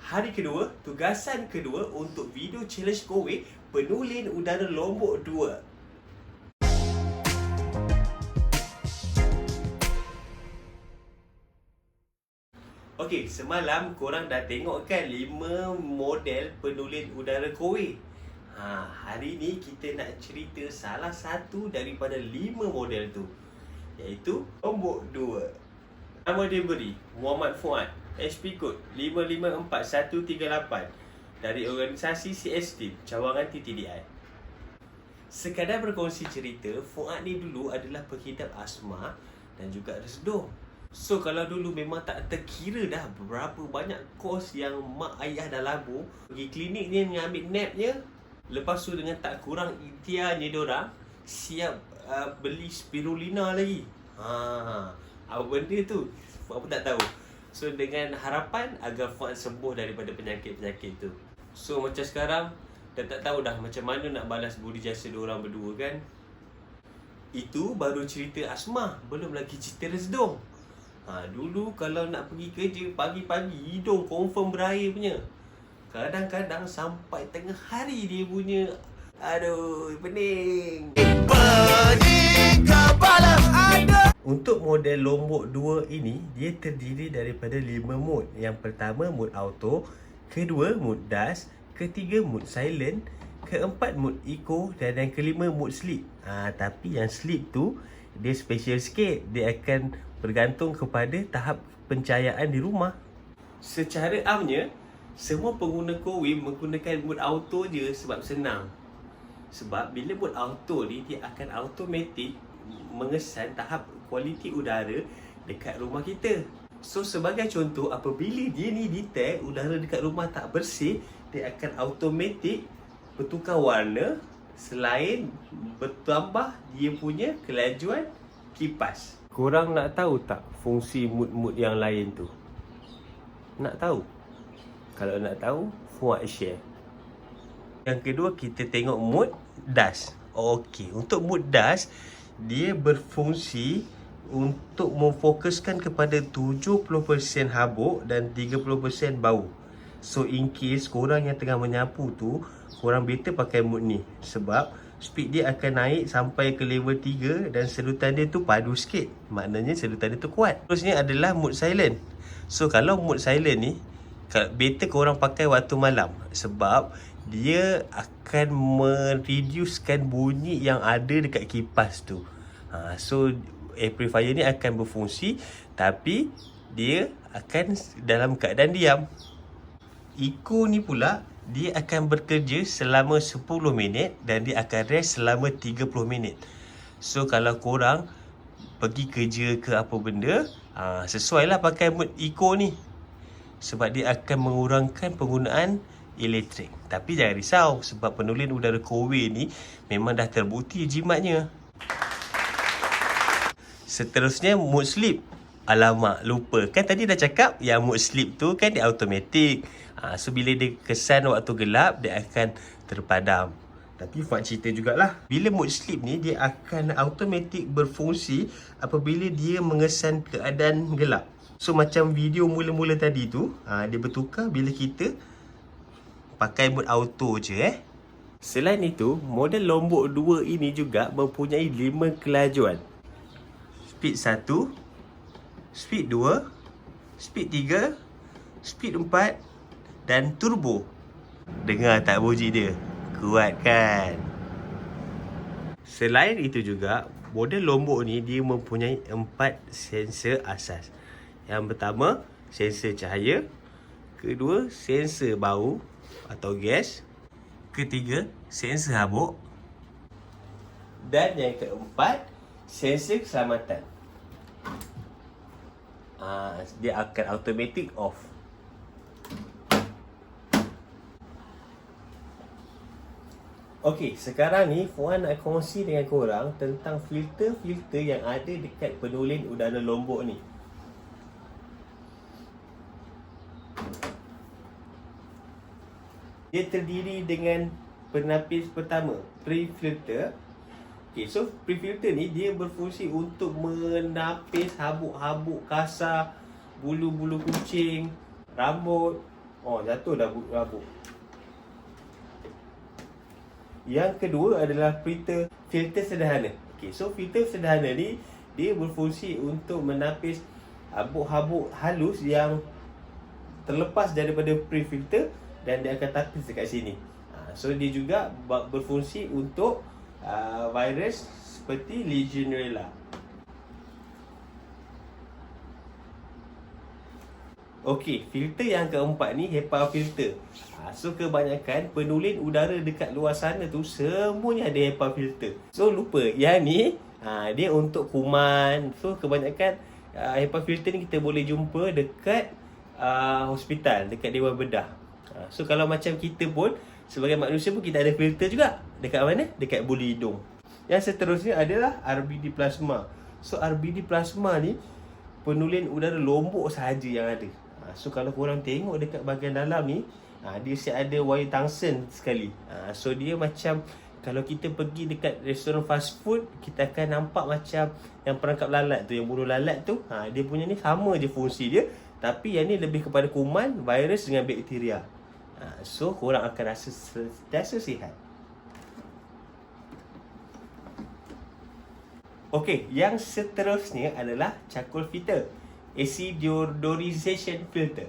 Hari kedua, tugasan kedua untuk video challenge kowe penulin udara Lombok 2. Okey, semalam korang dah tengok kan 5 model penulin udara kowe. Hari ni kita nak cerita salah satu daripada 5 model tu, iaitu Lombok 2. Nama dia beri Muhammad Fuad, HP kod 554138 dari organisasi CST Cawangan TTDI. Sekadar berkongsi cerita, Fuad ni dulu adalah pengidap asma dan juga resdung. So kalau dulu memang tak terkira dah berapa banyak kos yang mak ayah dah labur. Pergi klinik ni mengambil napnya. Lepas tu dengan tak kurang ikhtiarnya diorang siap beli spirulina lagi. Apa benda tu? Fuad pun tak tahu. So dengan harapan agar Fuad sembuh daripada penyakit-penyakit tu. So macam sekarang dah tak tahu dah macam mana nak balas budi jasa diorang berdua kan. Itu baru cerita asma, belum lagi cerita resdung. Dulu kalau nak pergi kerja pagi-pagi, hidung confirm berair punya. Kadang-kadang sampai tengah hari dia punya, aduh, pening. Pening kepala ada. Untuk model Lombok 2 ini, dia terdiri daripada 5 mode. Yang pertama mode auto, kedua mode dust, ketiga mode silent, keempat mode eco dan yang kelima mode sleep. Tapi yang sleep tu dia special sikit. Dia akan bergantung kepada tahap pencahayaan di rumah. Secara amnya, semua pengguna kowe menggunakan mode auto je sebab senang. Sebab bila mode auto ni, dia akan automatik mengesan tahap kualiti udara dekat rumah kita. So sebagai contoh, apabila dia ni detect udara dekat rumah tak bersih, dia akan automatik bertukar warna selain bertambah dia punya kelajuan kipas. Korang nak tahu tak fungsi mood-mood yang lain tu? Nak tahu? Kalau nak tahu, Fuad share. Yang kedua, kita tengok mood dust. Okey, untuk mood dust, dia berfungsi untuk memfokuskan kepada 70% habuk dan 30% bau. So in case korang yang tengah menyapu tu, korang better pakai mood ni. Sebab speed dia akan naik sampai ke level 3 dan sedutan dia tu padu sikit. Maknanya sedutan dia tu kuat. Terusnya adalah mood silent. So kalau mood silent ni, better korang pakai waktu malam. Sebab dia akan mereducekan bunyi yang ada dekat kipas tu. So air purifier ni akan berfungsi, tapi dia akan dalam keadaan diam. Eco ni pula, dia akan bekerja selama 10 minit dan dia akan rest selama 30 minit. So kalau korang pergi kerja ke apa benda, sesuailah pakai mode eco ni. Sebab dia akan mengurangkan penggunaan elektrik. Tapi jangan risau, sebab penulin udara kowe ni memang dah terbukti jimatnya. Seterusnya mode sleep. Alamak, lupa. Kan tadi dah cakap yang mode sleep tu kan dia automatik. So bila dia kesan waktu gelap, dia akan terpadam. Tapi Fuad cerita jugalah, bila mode sleep ni dia akan automatik berfungsi apabila dia mengesan keadaan gelap. So macam video mula-mula tadi tu, dia bertukar bila kita pakai mode auto je. Selain itu, model Lombok 2 ini juga mempunyai 5 kelajuan. Speed 1, speed 2, speed 3, speed 4 dan turbo. Dengar tak bunyi dia? Kuat kan? Selain itu juga, model Lombok ni dia mempunyai 4 sensor asas. Yang pertama, sensor cahaya. Kedua, sensor bau atau gas. Ketiga, sensor habuk. Dan yang keempat, sensor keselamatan. Dia akan automatic off. Okey, sekarang ni Fuad nak kongsi dengan korang tentang filter-filter yang ada dekat penulin udara Lombok ni. Dia terdiri dengan penapis pertama, pre-filter. Okay, so pre-filter ni dia berfungsi untuk menapis habuk-habuk kasar, bulu-bulu kucing, rambut, Oh, jatuh dah rabuk. Yang kedua adalah filter sederhana. Okey, so filter sederhana ni dia berfungsi untuk menapis habuk-habuk halus yang terlepas daripada pre-filter dan dia akan tapis dekat sini. So dia juga berfungsi untuk virus seperti Legionella. Okey, filter yang keempat ni HEPA filter. So kebanyakan penulin udara dekat luar sana tu semuanya ada HEPA filter. So lupa, yang ni dia untuk kuman. So kebanyakan HEPA filter ni kita boleh jumpa dekat hospital, dekat Dewan Bedah. So kalau macam kita pun sebagai manusia pun kita ada filter juga. Dekat mana? Dekat bulu hidung. Yang seterusnya adalah RBD plasma. So RBD plasma ni penulin udara lombok sahaja yang ada. So kalau korang tengok dekat bahagian dalam ni, dia siap ada wire tungsten sekali. So dia macam kalau kita pergi dekat restoran fast food, kita akan nampak macam yang perangkap lalat tu, yang bulu lalat tu. Dia punya ni sama je fungsi dia, tapi yang ni lebih kepada kuman, virus dengan bakteria. So korang akan rasa sentiasa sihat. Okey, yang seterusnya adalah charcoal filter, acidorization filter.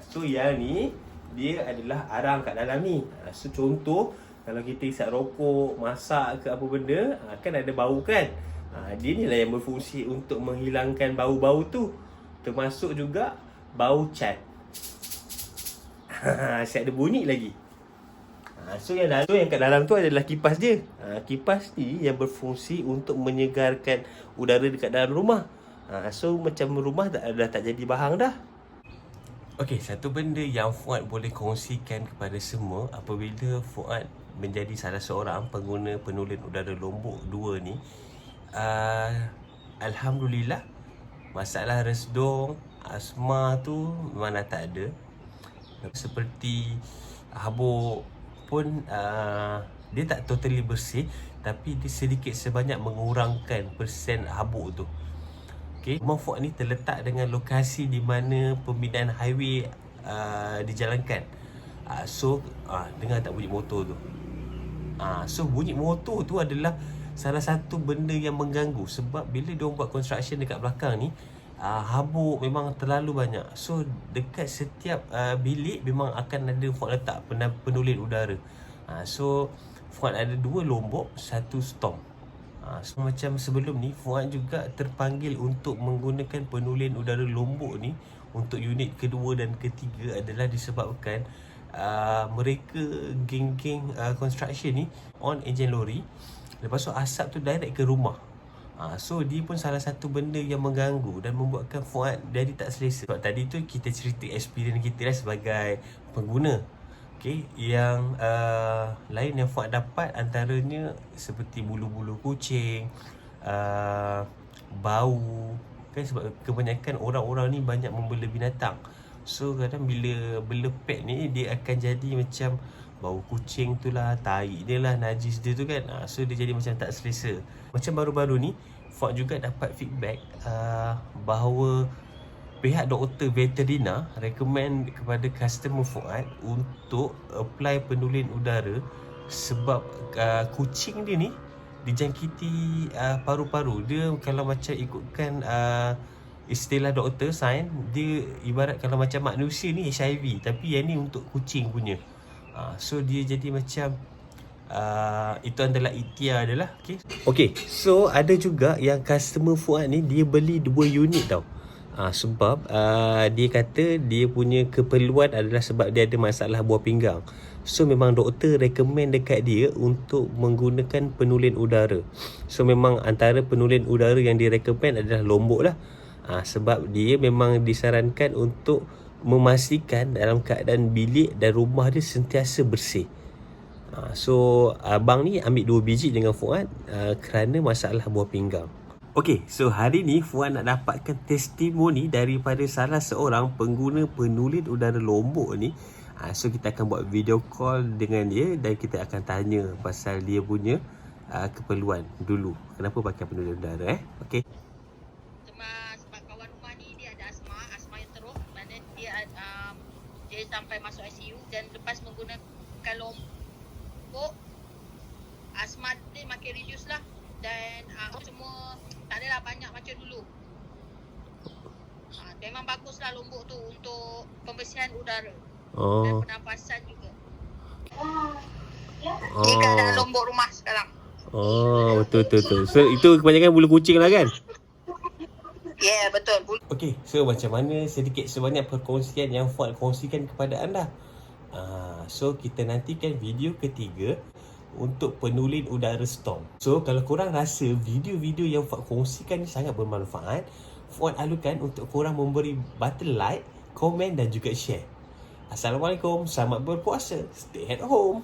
So yang ni dia adalah arang kat dalam ni. So contoh kalau kita isap rokok, masak ke apa benda, kan ada bau kan. Dia ni lah yang berfungsi untuk menghilangkan bau-bau tu. Termasuk juga bau cat. Asyik ada bunyi lagi. So yang kat dalam tu adalah kipas dia. Kipas ni yang berfungsi untuk menyegarkan udara dekat dalam rumah. So macam rumah dah tak jadi bahang dah. Okey, satu benda yang Fuad boleh kongsikan kepada semua apabila Fuad menjadi salah seorang pengguna penulin udara lombok 2 ni, alhamdulillah masalah resdung, asma tu memang dah tak ada. Seperti habuk pun dia tak totally bersih, tapi dia sedikit sebanyak mengurangkan persen habuk tu. Okay. Rumah Fuad ni terletak dengan lokasi di mana pembinaan highway dijalankan. So dengar tak bunyi motor tu? So bunyi motor tu adalah salah satu benda yang mengganggu. Sebab bila diorang buat construction dekat belakang ni, habuk memang terlalu banyak. So dekat setiap bilik memang akan ada Fuad letak penulin udara. So Fuad ada 2 lombok, 1 storm. So macam sebelum ni Fuad juga terpanggil untuk menggunakan penulin udara lombok ni untuk unit kedua dan ketiga adalah disebabkan mereka geng-geng construction ni on enjin lori. Lepas tu asap tu direct ke rumah. So dia pun salah satu benda yang mengganggu dan membuatkan Fuad jadi tak selesa. Sebab tadi tu kita cerita experience kita lah sebagai pengguna. Okay, yang lain yang Fuad dapat antaranya seperti bulu-bulu kucing, bau kan, sebab kebanyakan orang-orang ni banyak membela binatang. So kadang bila bela pet ni dia akan jadi macam bau kucing tu lah, tahi dia lah, najis dia tu kan. So dia jadi macam tak selesa. Macam baru-baru ni Fuad juga dapat feedback bahawa pihak doktor veterina recommend kepada customer Fuad untuk apply penulin udara sebab kucing dia ni dijangkiti paru-paru. Dia kalau macam ikutkan istilah doktor sains, dia ibarat kalau macam manusia ni HIV, tapi yang ni untuk kucing punya. So dia jadi macam itu adalah ikhtiar adalah. Okay, so ada juga yang customer Fuad ni dia beli 2 unit tau. Sebab dia kata dia punya keperluan adalah sebab dia ada masalah buah pinggang. So memang doktor recommend dekat dia untuk menggunakan penulin udara. So memang antara penulin udara yang dia recommend adalah lombok lah. Sebab dia memang disarankan untuk memastikan dalam keadaan bilik dan rumah dia sentiasa bersih. So abang ni ambil 2 biji dengan Fuad kerana masalah buah pinggang. Okey, so hari ni Fuad nak dapatkan testimoni daripada salah seorang pengguna penulin udara lombok ni. So kita akan buat video call dengan dia dan kita akan tanya pasal dia punya keperluan dulu. Kenapa pakai penulin udara Okey. Sebab kawan rumah ni dia ada asma yang teruk. Maknanya dia dia sampai masuk ICU, dan lepas menggunakan lombok, asma dia makin reduce lah, dan semua tak adalah banyak macam dulu. Memang baguslah lombok tu untuk pembersihan udara dan pernafasan juga. Ini keadaan lombok rumah sekarang. Betul. So itu kebanyakan bulu kucing lah kan? Ya, yeah, betul. Okey, so macam mana sedikit sebanyak perkongsian yang Fuad kongsikan kepada anda. So kita nantikan video ketiga untuk penulin udara storm. So kalau korang rasa video-video yang Fuad kongsikan ni sangat bermanfaat, Fuad alukan untuk korang memberi button like, komen dan juga share. Assalamualaikum, selamat berpuasa. Stay at home.